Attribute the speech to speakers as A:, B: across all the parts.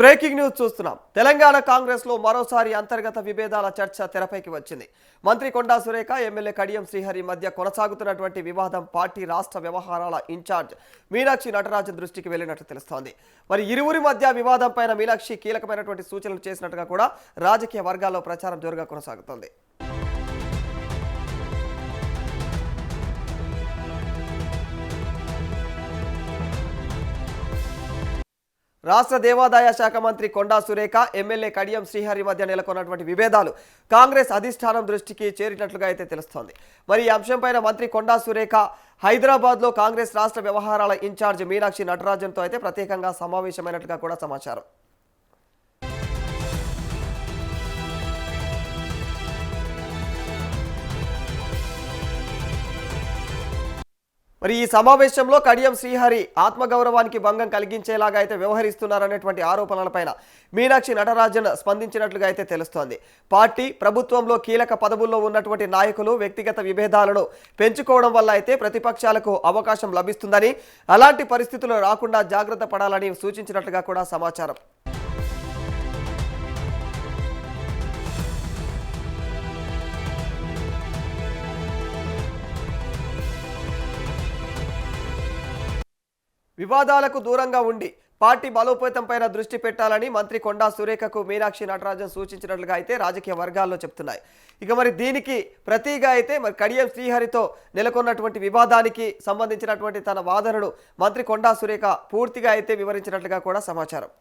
A: Breaking news చూస్తున్నాం. తెలంగాణ కాంగ్రెస్ లో మరోసారి అంతర్గత విభేదాల చర్చ తెరపైకి వచ్చింది. మంత్రి కొండా సురేఖ, ఎమ్మెల్యే కడియం శ్రీహరి మధ్య కొనసాగుతున్నటువంటి వివాదం పార్టీ రాష్ట్ర వ్యవహారాల ఇన్ఛార్జ్ మీనాక్షి నటరాజన్ దృష్టికి వెళ్లినట్లు తెలుస్తోంది. మరి ఇరువురి మధ్య వివాదం పైన మీనాక్షి కీలకమైనటువంటి సూచనలు చేసినట్టుగా కూడా రాజకీయ వర్గాల్లో ప్రచారం జోరుగా కొనసాగుతోంది. రాష్ట్ర దేవాదాయ శాఖ మంత్రి కొండా సురేఖ, ఎమ్మెల్యే కడియం శ్రీహరి మధ్య నెలకొన్నటువంటి విభేదాలు కాంగ్రెస్ అధిష్టానం దృష్టికి చేరినట్లుగా అయితే తెలుస్తోంది. మరి ఈ అంశంపైన మంత్రి కొండా సురేఖ హైదరాబాద్లో కాంగ్రెస్ రాష్ట్ర వ్యవహారాల ఇన్ఛార్జ్ మీనాక్షి నటరాజన్తో అయితే ప్రత్యేకంగా సమావేశమైనట్లుగా కూడా సమాచారం. మరి ఈ సమావేశంలో కడియం శ్రీహరి ఆత్మగౌరవానికి భంగం కలిగించేలాగా అయితే వ్యవహరిస్తున్నారనేటువంటి ఆరోపణలపైన మీనాక్షి నటరాజన్ స్పందించినట్లుగా అయితే తెలుస్తోంది. పార్టీ ప్రభుత్వంలో కీలక పదవుల్లో ఉన్నటువంటి నాయకులు వ్యక్తిగత విభేదాలను పెంచుకోవడం వల్ల అయితే ప్రతిపక్షాలకు అవకాశం లభిస్తుందని, అలాంటి పరిస్థితులు రాకుండా జాగ్రత్త పడాలని సూచించినట్లుగా కూడా సమాచారం. వివాదాలకు దూరంగా ఉండి పార్టీ బలోపేతం పైన దృష్టి పెట్టాలని మంత్రి కొండా సురేఖకు మీనాక్షి నటరాజన్ సూచించినట్లుగా అయితే రాజకీయ వర్గాల్లో చెప్తున్నాయి. ఇక మరి దీనికి ప్రతిగా అయితే మరి కడియం శ్రీహరితో నెలకొన్నటువంటి వివాదానికి సంబంధించినటువంటి తన వాదనను మంత్రి కొండా సురేఖ పూర్తిగా అయితే వివరించినట్లుగా కూడా సమాచారం.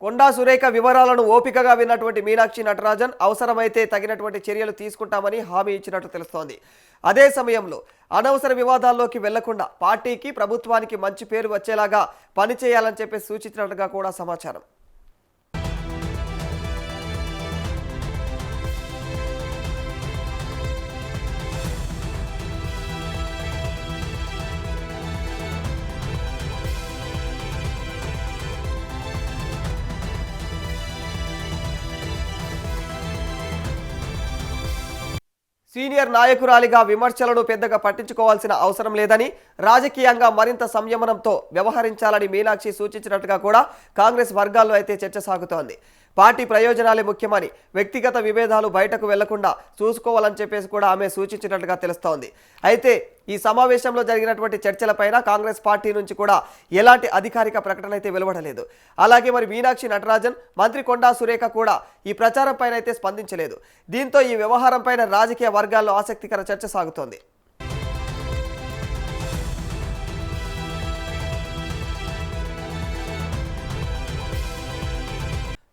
A: కొండా సురేఖ వివరాలను ఓపికగా విన్నటువంటి మీనాక్షి నటరాజన్ అవసరమైతే తగినటువంటి చర్యలు తీసుకుంటామని హామీ ఇచ్చినట్టు తెలుస్తోంది. అదే సమయంలో అనవసర వివాదాల్లోకి వెళ్లకుండా పార్టీకి ప్రభుత్వానికి మంచి పేరు వచ్చేలాగా పనిచేయాలని చెప్పి సూచించినట్లుగా కూడా సమాచారం. సీనియర్ నాయకురాలిగా విమర్శలను పెద్దగా పట్టించుకోవాల్సిన అవసరం లేదని, రాజకీయంగా మరింత సంయమనంతో వ్యవహరించాలని మీనాక్షి సూచించినట్టుగా కూడా కాంగ్రెస్ వర్గాల్లో అయితే చర్చ సాగుతోంది. పార్టీ ప్రయోజనాలే ముఖ్యమని, వ్యక్తిగత విభేదాలు బయటకు వెళ్లకుండా చూసుకోవాలని చెప్పేసి కూడా ఆమె సూచించినట్లుగా తెలుస్తోంది. అయితే ఈ సమావేశంలో జరిగినటువంటి చర్చలపైన కాంగ్రెస్ పార్టీ నుంచి కూడా ఎలాంటి అధికారిక ప్రకటన అయితే వెలువడలేదు. అలాగే మరి మీనాక్షి నటరాజన్, మంత్రి కొండా సురేఖ కూడా ఈ ప్రచారం పైన అయితే స్పందించలేదు. దీంతో ఈ వ్యవహారం పైన రాజకీయ వర్గాల్లో ఆసక్తికర చర్చ సాగుతోంది.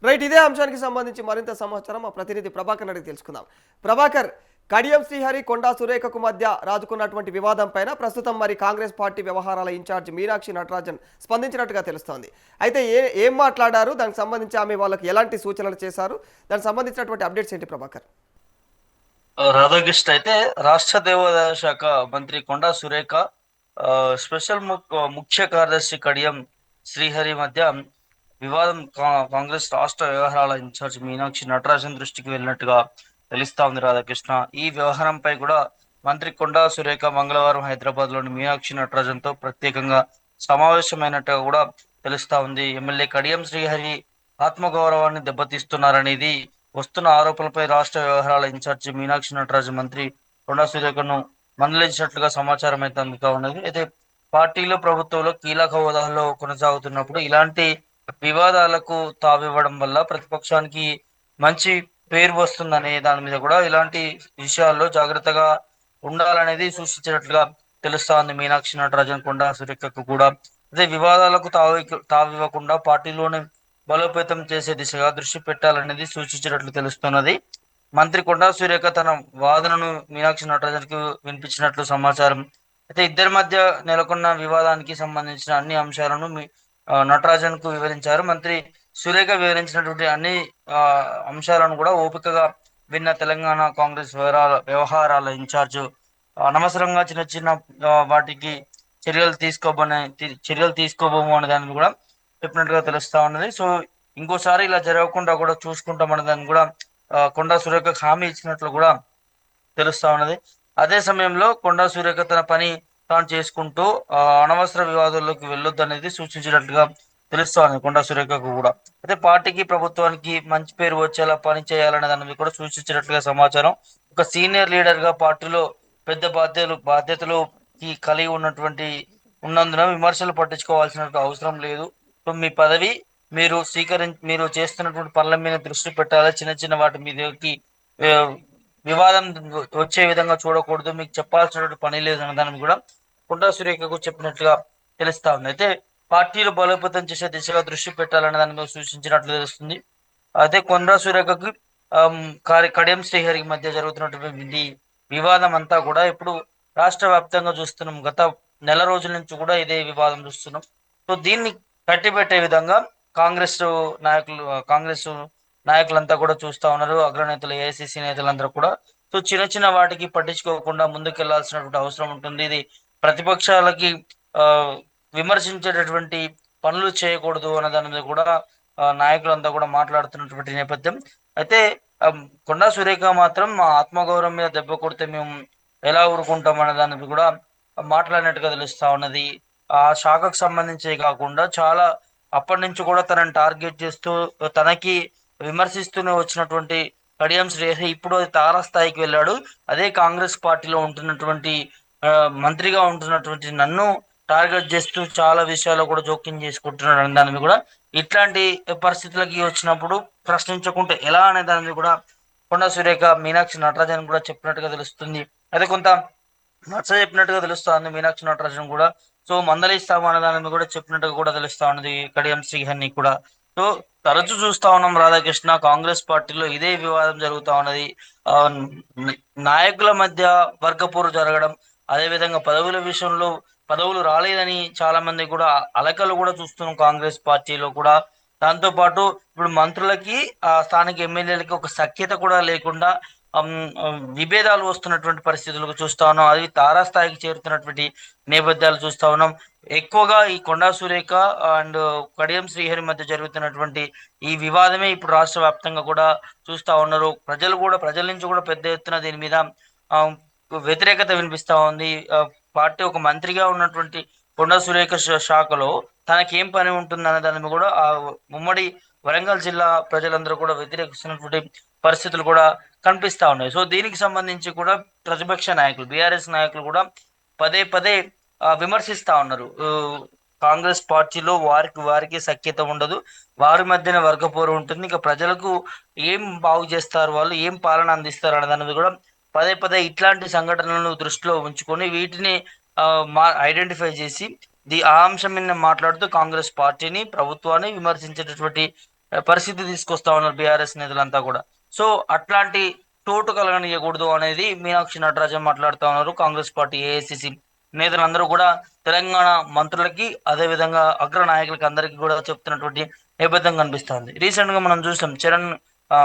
A: రైట్, ఇదే అంశానికి సంబంధించి మరింత సమాచారం మా ప్రతినిధి ప్రభాకర్ అడిగి తెలుసుకుందాం. ప్రభాకర్, కడియం శ్రీహరి, కొండా సురేఖకు మధ్య రాజుకున్నటువంటి వివాదం పైన ప్రస్తుతం మరి కాంగ్రెస్ పార్టీ వ్యవహారాల ఇన్ఛార్జ్ మీనాక్షి నటరాజన్ స్పందించినట్టుగా తెలుస్తోంది. అయితే ఏం మాట్లాడారు, దానికి సంబంధించి ఆమె వాళ్ళకి ఎలాంటి సూచనలు చేశారు, దానికి సంబంధించినటువంటి అప్డేట్స్ ఏంటి ప్రభాకర్?
B: రాధాకృష్ణ అయితే రాష్ట్ర దేవాదాయ శాఖ మంత్రి కొండా సురేఖ, స్పెషల్ ముఖ్య కార్యదర్శి కడియం శ్రీహరి మధ్య వివాదం కాంగ్రెస్ రాష్ట్ర వ్యవహారాల ఇన్ఛార్జ్ మీనాక్షి నటరాజన్ దృష్టికి వెళ్ళినట్టుగా తెలుస్తా ఉంది రాధాకృష్ణ. ఈ వ్యవహారంపై కూడా మంత్రి కొండా సురేఖ మంగళవారం హైదరాబాద్ లోని మీనాక్షి నటరాజన్ తో ప్రత్యేకంగా సమావేశమైనట్టుగా కూడా తెలుస్తా ఉంది. ఎమ్మెల్యే కడియం శ్రీహరి ఆత్మగౌరవాన్ని దెబ్బతీస్తున్నారనేది వస్తున్న ఆరోపణలపై రాష్ట్ర వ్యవహారాల ఇన్ఛార్జి మీనాక్షి నటరాజన్ మంత్రి కొండా సురేఖను మందలించినట్లుగా సమాచారం అయితే అందుతా ఉన్నది. అయితే పార్టీలో ప్రభుత్వంలో కీలక హోదాల్లో కొనసాగుతున్నప్పుడు ఇలాంటి వివాదాలకు తావివ్వడం వల్ల ప్రతిపక్షానికి మంచి పేరు వస్తుందనే దాని మీద కూడా ఇలాంటి విషయాల్లో జాగ్రత్తగా ఉండాలనేది సూచించినట్లుగా తెలుస్తా ఉంది మీనాక్షి నటరాజన్ కొండా సురేఖకు కూడా. అదే వివాదాలకు తావివ్వకుండా పార్టీలోనే బలోపేతం చేసే దిశగా దృష్టి పెట్టాలనేది సూచించినట్లు తెలుస్తున్నది. మంత్రి కొండా సురేఖ తన వాదనను మీనాక్షి నటరాజన్ కు వినిపించినట్లు సమాచారం. అయితే ఇద్దరి మధ్య నెలకొన్న వివాదానికి సంబంధించిన అన్ని అంశాలను నటరాజన్ కు వివరించారు. మంత్రి సురేఖ వివరించినటువంటి అన్ని అంశాలను కూడా ఓపికగా విన్న తెలంగాణ కాంగ్రెస్ వ్యవహారాల ఇన్ఛార్జ్ అనవసరంగా చిన్న చిన్న వాటికి చర్యలు తీసుకోబోము అనే దాన్ని కూడా చెప్పినట్టుగా తెలుస్తా ఉన్నది. సో ఇంకోసారి ఇలా జరగకుండా కూడా చూసుకుంటాం అనే దాన్ని కూడా కొండా సురేఖ హామీ ఇచ్చినట్లు కూడా తెలుస్తా ఉన్నది. అదే సమయంలో కొండా సురేఖ తన పని తాను చేసుకుంటూ అనవసర వివాదాల్లోకి వెళ్ళొద్దు అనేది సూచించినట్లుగా తెలుస్తా ఉంది కొండా సురేఖకు కూడా. అయితే పార్టీకి ప్రభుత్వానికి మంచి పేరు వచ్చేలా పని చేయాలనే దాన్ని కూడా సూచించినట్లుగా సమాచారం. ఒక సీనియర్ లీడర్ గా పార్టీలో పెద్ద బాధ్యతలు ఈ కలిగి ఉన్నందున విమర్శలు పట్టించుకోవాల్సిన అవసరం లేదు. సో మీ పదవి మీరు చేస్తున్నటువంటి పనుల మీద దృష్టి పెట్టాలి. చిన్న చిన్న వాటి మీదకి ఆ, వివాదం వచ్చే విధంగా చూడకూడదు. మీకు చెప్పాల్సినటువంటి పని లేదు అన్న దాన్ని కూడా కొండా సురేఖకు చెప్పినట్లుగా తెలుస్తా ఉంది. అయితే పార్టీలు బలోపేతం చేసే దిశగా దృష్టి పెట్టాలనే దాని మీద సూచించినట్లు తెలుస్తుంది. అదే కొండా సురేఖకు కడియం శ్రీహరికి మధ్య జరుగుతున్నటువంటి వివాదం అంతా కూడా ఇప్పుడు రాష్ట్ర వ్యాప్తంగా చూస్తున్నాం. గత నెల రోజుల నుంచి కూడా ఇదే వివాదం చూస్తున్నాం. సో దీన్ని కట్టిపెట్టే విధంగా కాంగ్రెస్ కాంగ్రెస్ నాయకులంతా కూడా చూస్తా ఉన్నారు. అగ్రనేతలు, ఏఐసిసి నేతలందరూ కూడా. సో చిన్న చిన్న వాటికి పట్టించుకోకుండా ముందుకెళ్లాల్సినటువంటి అవసరం ఉంటుంది. ఇది ప్రతిపక్షాలకి ఆ విమర్శించేటటువంటి పనులు చేయకూడదు అన్న దాని మీద కూడా నాయకులంతా కూడా మాట్లాడుతున్నటువంటి నేపథ్యం. అయితే ఆ, కొండా సురేఖ మాత్రం మా ఆత్మగౌరవం మీద దెబ్బ కొడితే మేము ఎలా ఊరుకుంటాం అనే దాని మీద కూడా మాట్లాడినట్టుగా తెలుస్తా ఉన్నది. ఆ శాఖకు సంబంధించి కాకుండా చాలా అప్పటి నుంచి కూడా తనని టార్గెట్ చేస్తూ తనకి విమర్శిస్తూనే వచ్చినటువంటి కడియం శ్రేయస్ ఇప్పుడు అది తారాస్థాయికి వెళ్ళాడు. అదే కాంగ్రెస్ పార్టీలో ఉంటున్నటువంటి ఆ, మంత్రిగా ఉంటున్నటువంటి నన్ను టార్గెట్ చేస్తూ చాలా విషయాల్లో కూడా జోక్యం చేసుకుంటున్నాడు అనే దాని మీద కూడా ఇట్లాంటి పరిస్థితులకి వచ్చినప్పుడు ప్రశ్నించకుంటే ఎలా అనే దాని మీద కూడా కొండా సురేఖ మీనాక్షి నటరాజన్ కూడా చెప్పినట్టుగా తెలుస్తుంది. అదే కొంత నచ్చ చెప్పినట్టుగా తెలుస్తా ఉంది మీనాక్షి నటరాజన్ కూడా. సో మందలిస్తాము అనే దాని మీద కూడా చెప్పినట్టుగా కూడా తెలుస్తా ఉన్నది కడియం శ్రీహరిని కూడా. సో తరచూ చూస్తా ఉన్నాం రాధాకృష్ణ కాంగ్రెస్ పార్టీలో ఇదే వివాదం జరుగుతా ఉన్నది. ఆ నాయకుల మధ్య వర్గపోరు జరగడం, అదే విధంగా పదవుల విషయంలో పదవులు రాలేదని చాలా మంది కూడా అలకలు కూడా చూస్తున్నాం కాంగ్రెస్ పార్టీలో కూడా. దాంతో పాటు ఇప్పుడు మంత్రులకి స్థానిక ఎమ్మెల్యేలకి ఒక సఖ్యత కూడా లేకుండా అమ్, విభేదాలు వస్తున్నటువంటి పరిస్థితులకు చూస్తా ఉన్నాం. అది తారాస్థాయికి చేరుతున్నటువంటి నేపథ్యాలు చూస్తా ఉన్నాం. ఎక్కువగా ఈ కొండా సురేఖ అండ్ కడియం శ్రీహరి మధ్య జరుగుతున్నటువంటి ఈ వివాదమే ఇప్పుడు రాష్ట్ర వ్యాప్తంగా కూడా చూస్తా ఉన్నారు. ప్రజల నుంచి కూడా పెద్ద ఎత్తున దీని మీద ఆ, వ్యతిరేకత వినిపిస్తా ఉంది. పార్టీ ఒక మంత్రిగా ఉన్నటువంటి కొండా సురేఖ శాఖలో తనకేం పని ఉంటుంది అనే దాని మీద కూడా ఆ ఉమ్మడి వరంగల్ జిల్లా ప్రజలందరూ కూడా వ్యతిరేకిస్తున్నటువంటి పరిస్థితులు కూడా కనిపిస్తా ఉన్నాయి. సో దీనికి సంబంధించి కూడా ప్రతిపక్ష నాయకులు, బీఆర్ఎస్ నాయకులు కూడా పదే పదే విమర్శిస్తా ఉన్నారు. కాంగ్రెస్ పార్టీలో వారికి సఖ్యత ఉండదు, వారి మధ్యన వర్గపోరు ఉంటుంది, ఇంకా ప్రజలకు ఏం బాగు చేస్తారు, వాళ్ళు ఏం పాలన అందిస్తారు అన్నది కూడా పదే పదే ఇట్లాంటి సంఘటనలను దృష్టిలో ఉంచుకొని వీటిని ఐడెంటిఫై చేసి ఆ అంశం మీద మాట్లాడుతూ కాంగ్రెస్ పార్టీని ప్రభుత్వాన్ని విమర్శించేటటువంటి పరిస్థితి తీసుకొస్తా ఉన్నారు బీఆర్ఎస్ నేతలంతా కూడా. సో అట్లాంటి చోటు కలగనియకూడదు అనేది మీనాక్షి నటరాజన్ మాట్లాడుతా ఉన్నారు. కాంగ్రెస్ పార్టీ ఏఐసిసి నేతలందరూ కూడా తెలంగాణ మంత్రులకి అదే విధంగా అగ్ర నాయకులకి అందరికీ కూడా చెప్తున్నటువంటి నేపథ్యం కనిపిస్తుంది. రీసెంట్ గా మనం చూసాం చరణ్ ఆ,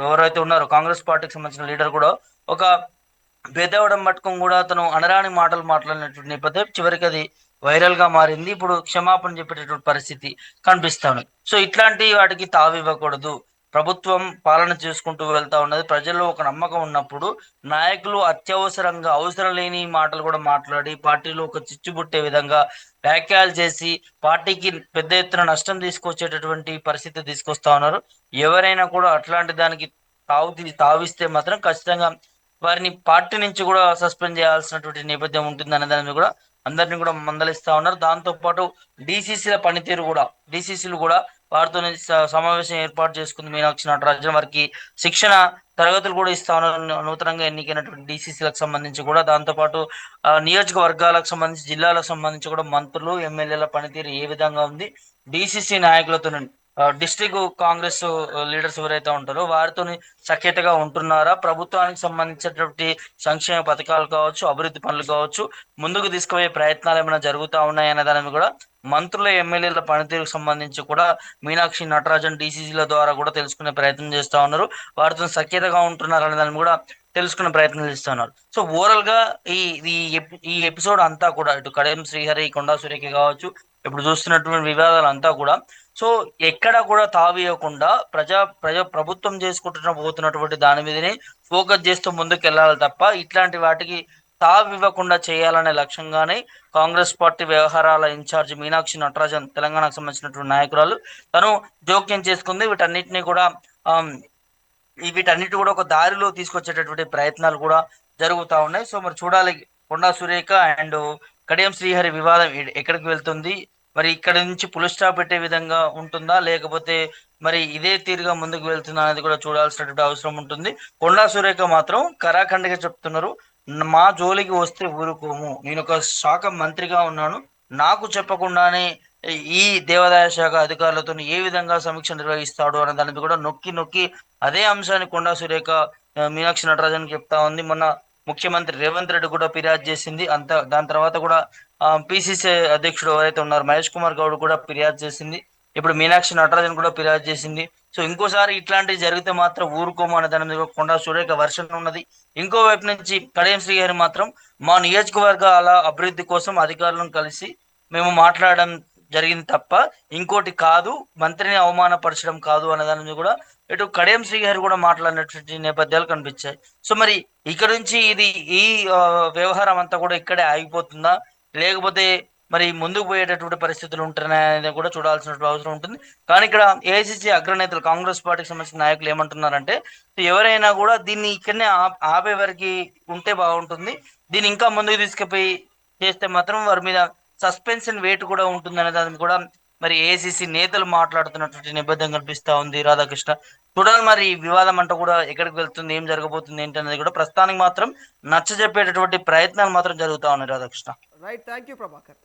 B: ఎవరైతే ఉన్నారో కాంగ్రెస్ పార్టీకి సంబంధించిన లీడర్ కూడా ఒక పెద్దవడం పట్టుకొని కూడా అతను అనరాని మాటలు మాట్లాడినటువంటి నేపథ్యం చివరికి అది వైరల్ గా మారింది. ఇప్పుడు క్షమాపణ చెప్పేటటువంటి పరిస్థితి కనిపిస్తాను. సో ఇట్లాంటి వాటికి తావివ్వకూడదు. ప్రభుత్వం పాలన చేసుకుంటూ వెళ్తా ఉన్నది. ప్రజల్లో ఒక నమ్మకం ఉన్నప్పుడు నాయకులు అత్యవసరంగా అవసరం లేని మాటలు కూడా మాట్లాడి పార్టీలో ఒక చిచ్చుబుట్టే విధంగా వ్యాఖ్యలు చేసి పార్టీకి పెద్ద ఎత్తున నష్టం తీసుకొచ్చేటటువంటి పరిస్థితి తీసుకొస్తా ఉన్నారు. ఎవరైనా కూడా అట్లాంటి దానికి తావిస్తే మాత్రం ఖచ్చితంగా వారిని పార్టీ నుంచి కూడా సస్పెండ్ చేయాల్సినటువంటి నేపథ్యం ఉంటుంది అనే దాని మీద కూడా అందరినీ కూడా మందలిస్తా ఉన్నారు. దాంతో పాటు డిసిసిల పనితీరు కూడా డిసిసిలు కూడా వారితో సమావేశం ఏర్పాటు చేసుకుంది మీనాక్షి నటరాజన్. వారికి శిక్షణ తరగతులు కూడా ఇస్తా ఉన్నారు నూతనంగా ఎన్నికైనటువంటి డిసిసిలకు సంబంధించి కూడా. దాంతో పాటు నియోజకవర్గాలకు సంబంధించి జిల్లాలకు సంబంధించి కూడా మంత్రులు ఎమ్మెల్యేల పనితీరు ఏ విధంగా ఉంది, డిసిసి నాయకులతో డిస్ట్రిక్ట్ కాంగ్రెస్ లీడర్స్ ఎవరైతే ఉంటారో వారితో సఖ్యతగా ఉంటున్నారా, ప్రభుత్వానికి సంబంధించినటువంటి సంక్షేమ పథకాలు కావచ్చు, అభివృద్ధి పనులు కావచ్చు, ముందుకు తీసుకుపోయే ప్రయత్నాలు ఏమైనా జరుగుతా ఉన్నాయనే దాని కూడా మంత్రుల ఎమ్మెల్యేల పనితీరుకు సంబంధించి కూడా మీనాక్షి నటరాజన్ డిసిసిల ద్వారా కూడా తెలుసుకునే ప్రయత్నం చేస్తా ఉన్నారు. వారితో సఖ్యతగా ఉంటున్నారు అనే దాన్ని కూడా తెలుసుకునే ప్రయత్నం చేస్తున్నారు. సో ఓవరాల్ గా ఈ ఈ ఈ ఎపిసోడ్ అంతా కూడా ఇటు కడియం శ్రీహరి, కొండా సురేఖ కావచ్చు, ఇప్పుడు చూస్తున్నటువంటి వివాదాలు అంతా కూడా సో ఎక్కడ కూడా తావియకుండా ప్రభుత్వం చేసుకుంటున్న పోతున్నటువంటి దాని మీదనే ఫోకస్ చేస్తూ ముందుకు వెళ్ళాలి తప్ప ఇట్లాంటి వాటికి తావివ్వకుండా చేయాలనే లక్ష్యంగానే కాంగ్రెస్ పార్టీ వ్యవహారాల ఇన్ఛార్జ్ మీనాక్షి నటరాజన్, తెలంగాణకు సంబంధించినటువంటి నాయకురాలు, తను జోక్యం చేసుకుంది. వీటన్నిటి కూడా ఒక దారిలో తీసుకొచ్చేటటువంటి ప్రయత్నాలు కూడా జరుగుతూ ఉన్నాయి. సో మరి చూడాలి కొండా సురేఖ అండ్ కడియం శ్రీహరి వివాదం ఎక్కడికి వెళ్తుంది, మరి ఇక్కడ నుంచి పుల్ స్టాప్ పెట్టే విధంగా ఉంటుందా, లేకపోతే మరి ఇదే తీరుగా ముందుకు వెళ్తుందా అనేది కూడా చూడాల్సినటువంటి అవసరం ఉంటుంది. కొండా సురేఖ మాత్రం కరాఖండిగా చెప్తున్నారు, మా జోలికి వస్తే ఊరుకోము, నేను ఒక శాఖ మంత్రిగా ఉన్నాను, నాకు చెప్పకుండానే ఈ దేవాదాయ శాఖ అధికారులతో ఏ విధంగా సమీక్ష నిర్వహిస్తాడు అనే దాని మీద కూడా నొక్కి నొక్కి అదే అంశాన్ని కొండా సురేఖ మీనాక్షి నటరాజన్ చెప్తా ఉంది. మొన్న ముఖ్యమంత్రి రేవంత్ రెడ్డి కూడా ఫిర్యాదు చేసింది. దాని తర్వాత కూడా పిసిసి అధ్యక్షుడు ఎవరైతే ఉన్నారు మహేష్ కుమార్ గౌడ్ కూడా ఫిర్యాదు చేసింది. ఇప్పుడు మీనాక్షి నటరాజన్ కూడా ఫిర్యాదు చేసింది. సో ఇంకోసారి ఇట్లాంటివి జరిగితే మాత్రం ఊరుకోము అనే దాని మీద కొండా సురేఖ వర్షన్ ఉన్నది. ఇంకోవైపు నుంచి కడియం శ్రీహరి మాత్రం మా నియోజకవర్గాల అభివృద్ధి కోసం అధికారులను కలిసి మేము మాట్లాడడం జరిగింది తప్ప ఇంకోటి కాదు, మంత్రిని అవమానపరచడం కాదు అనే దాని మీద కూడా ఇటు కడియం శ్రీహరి కూడా మాట్లాడినటువంటి నేపథ్యాలు కనిపించాయి. సో మరి ఇక్కడ నుంచి ఈ వ్యవహారం అంతా కూడా ఇక్కడే ఆగిపోతుందా, లేకపోతే మరి ముందుకు పోయేటటువంటి పరిస్థితులు ఉంటున్నాయనేది కూడా చూడాల్సిన అవసరం ఉంటుంది. కానీ ఇక్కడ ఏఐసిసి అగ్రనేతలు, కాంగ్రెస్ పార్టీకి సంబంధించిన నాయకులు ఏమంటున్నారంటే ఎవరైనా కూడా దీన్ని ఇక్కడనే ఆపే వరకు ఉంటే బాగుంటుంది, దీన్ని ఇంకా ముందుకు తీసుకుపోయి చేస్తే మాత్రం వారి మీద సస్పెన్షన్ వేట్ కూడా ఉంటుందనే దాని కూడా మరి ఏఐసిసి నేతలు మాట్లాడుతున్నటువంటి నిబద్ధం కనిపిస్తా ఉంది. రాధాకృష్ణ, చూడాలి మరి ఈ వివాదం అంతా కూడా ఎక్కడికి వెళ్తుంది, ఏం జరగబోతుంది ఏంటి అనేది కూడా ప్రస్తుతానికి మాత్రం నచ్చ చెప్పేటటువంటి ప్రయత్నాలు మాత్రం జరుగుతా ఉన్నాయి. Radhakrishna,
A: right, thank you Prabhakar.